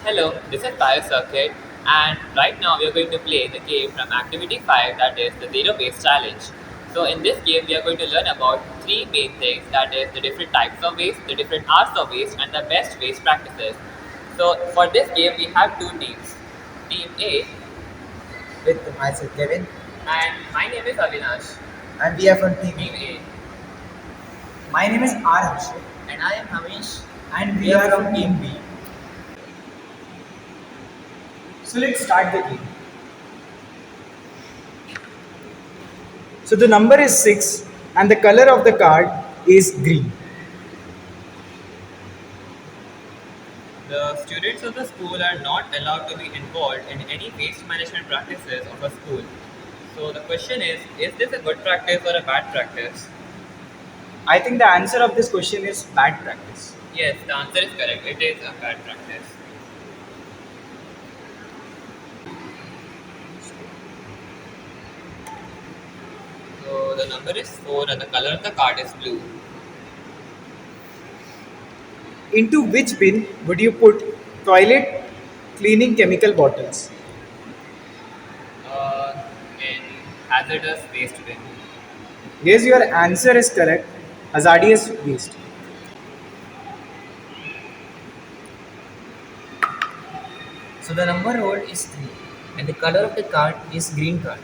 Hello, this is biocircuit, and right now we are going to play the game from Activity 5, that is the Zero Waste Challenge. So, in this game, we are going to learn about three main things, that is the different types of waste, the different arts of waste, and the best waste practices. So, for this game, we have two teams. Team A, With myself Kevin, and my name is Avinash. and we are from Team team. A, My name is R. Harshit, and I am Hamish. and we are from team B. So let's start the game. So the number is 6 and the color of the card is green. The students of the school are not allowed to be involved in any waste management practices of a school. So the question is this a good practice or a bad practice? I think the answer of this question is bad practice. Yes, the answer is correct. It is a bad practice. So the number is 4 and the color of the card is blue. Into which bin would you put toilet cleaning chemical bottles? In hazardous waste bin. Yes, your answer is correct. Hazardous waste. So the number rolled is 3 and the color of the card is green card.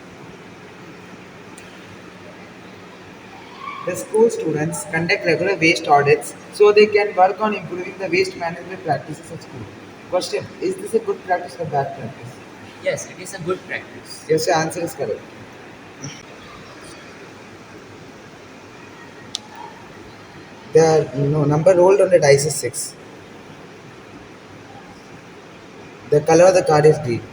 The school students conduct regular waste audits so they can work on improving the waste management practices at school. Question: is this a good practice or bad practice? Yes, it is a good practice. Yes, your answer is correct. The number rolled on the dice is 6. The color of the card is green.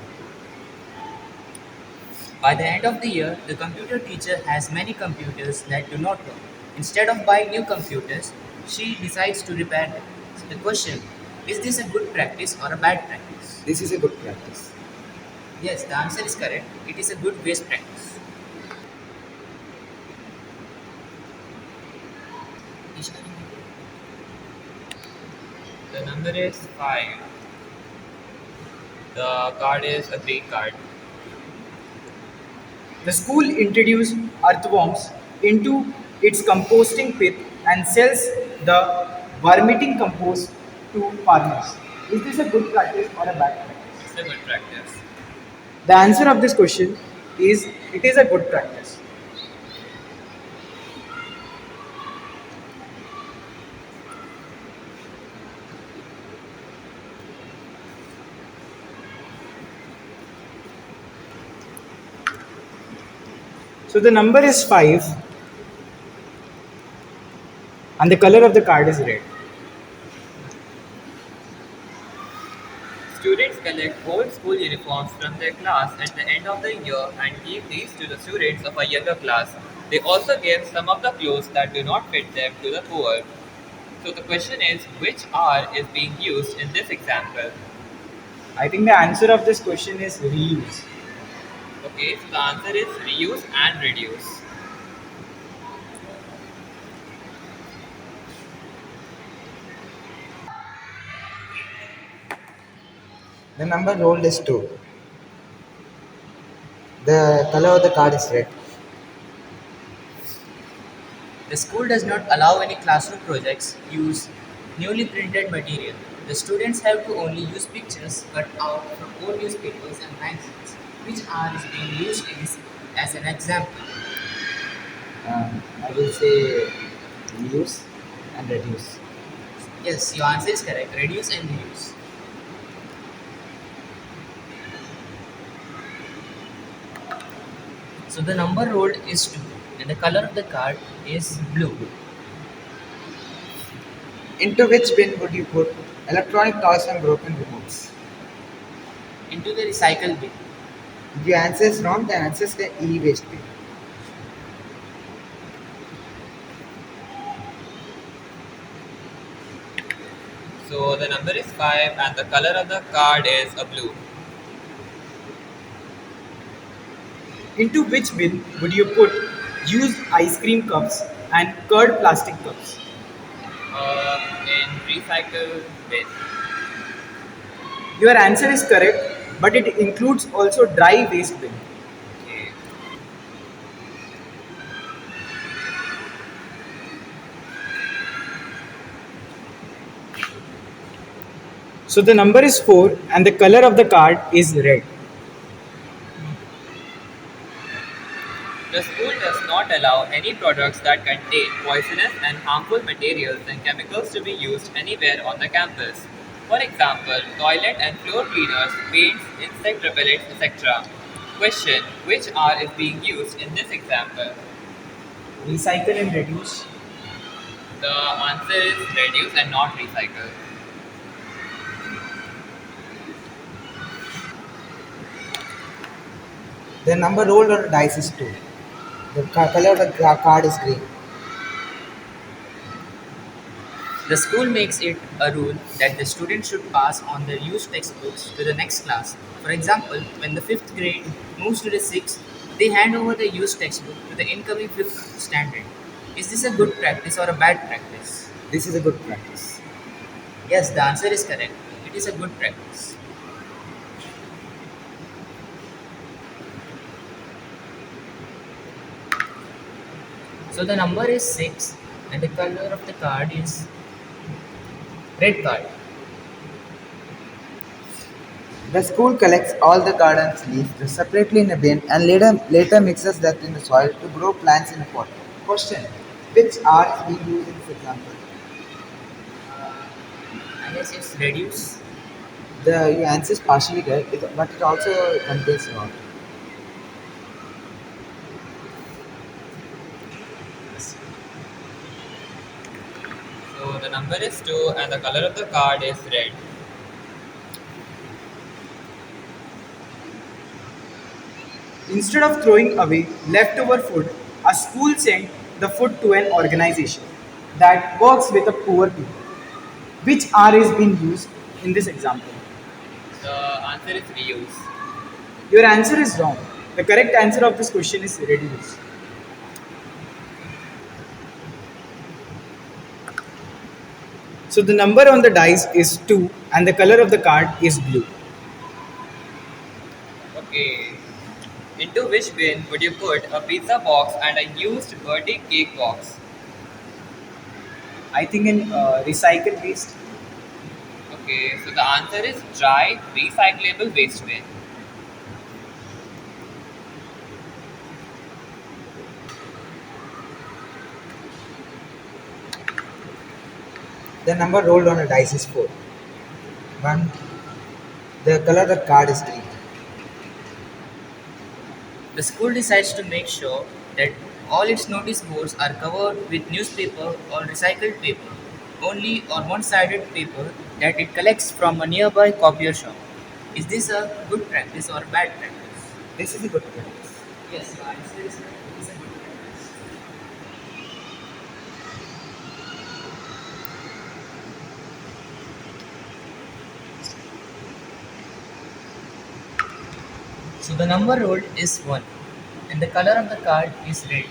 By the end of the year, the computer teacher has many computers that do not work. Instead of buying new computers, she decides to repair them. So the question, is this a good practice or a bad practice? This is a good practice. Yes, the answer is correct. It is a good waste practice. The number is 5. The card is a green card. The school introduced earthworms into its composting pit and sells the vermicompost compost to farmers. Is this a good practice or a bad practice? It's a good practice. The answer of this question is it is a good practice. So the number is 5 and the color of the card is red. Students collect old school uniforms from their class at the end of the year and give these to the students of a younger class. They also give some of the clothes that do not fit them to the poor. So the question is, which R is being used in this example? I think the answer of this question is reuse. Okay, so the answer is reuse and reduce. The number rolled is 2. The color of the card is red. The school does not allow any classroom projects use newly printed material. The students have to only use pictures cut out from old newspapers and magazines, which are is being used as an example. I will say reuse and reduce. Yes, your answer is correct. Reduce and reuse. So the number rolled is 2 and the color of the card is blue. Into which bin would you put electronic toys and broken remotes? Into the recycle bin. If your answer is wrong, the answer is the e-waste bin. So the number is 5 and the color of the card is a blue. Into which bin would you put used ice cream cups and curd plastic cups? In recycle bin. Your answer is correct, but it includes also dry waste bin. Okay. So the number is 4 and the color of the card is red. The school does not allow any products that contain poisonous and harmful materials and chemicals to be used anywhere on the campus. For example, toilet and floor cleaners, paints, insect repellents, etc. Question: which R is being used in this example? Recycle and reduce. The answer is reduce and not recycle. The number rolled on the dice is 2. The color of the card is green. The school makes it a rule that the students should pass on their used textbooks to the next class. For example, when the 5th grade moves to the 6th, they hand over the used textbook to the incoming 5th standard. Is this a good practice or a bad practice? This is a good practice. Yes, the answer is correct. It is a good practice. So the number is 6 and the color of the card is red card. The school collects all the garden's leaves separately in a bin and later mixes that in the soil to grow plants in a pot. Question: which R is being used in this example? I guess it's reduce. The your answer is partially correct, but it also contains water. So the number is 2 and the color of the card is red. Instead of throwing away leftover food, a school sent the food to an organization that works with the poor people. Which R is being used in this example? The answer is reuse. Your answer is wrong. The correct answer of this question is reduce. So the number on the dice is 2 and the color of the card is blue. Okay. Into which bin would you put a pizza box and a used birthday cake box? I think in recycle waste. Okay, so the answer is dry, recyclable waste bin. The number rolled on a dice is 4. 1. The color of the card is green. The school decides to make sure that all its notice boards are covered with newspaper or recycled paper, only or one sided paper that it collects from a nearby copier shop. Is this a good practice or a bad practice? This is a good practice. Yes, the answer is correct. It is a good practice. So the number rolled is 1 and the color of the card is red.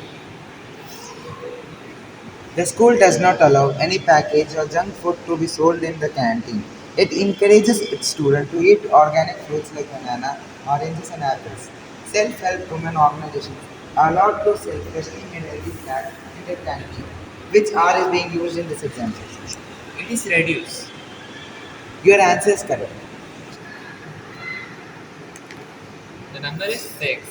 The school does not allow any package or junk food to be sold in the canteen. It encourages its students to eat organic fruits like banana, oranges, and apples. Self-help women organizations are allowed to sell freshly made healthy snacks in their canteen, which R is being used in this example. It is reduced. Your answer is correct. The number is 6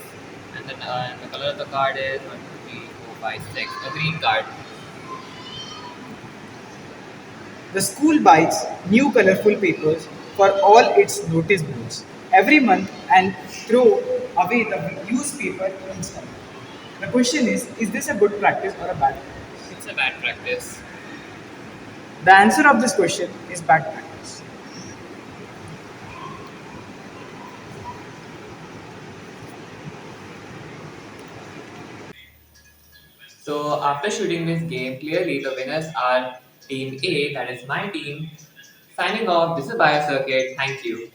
and the color of the card is 1, 2, 3, 4, 5, 6. A green card. The school buys new colorful papers for all its notice boards every month and throw away the used paper each time. The question is this a good practice or a bad practice? It's a bad practice. The answer of this question is bad practice. So after shooting this game, clearly the winners are Team A, that is my team. Signing off, this is Biocircuit. Thank you.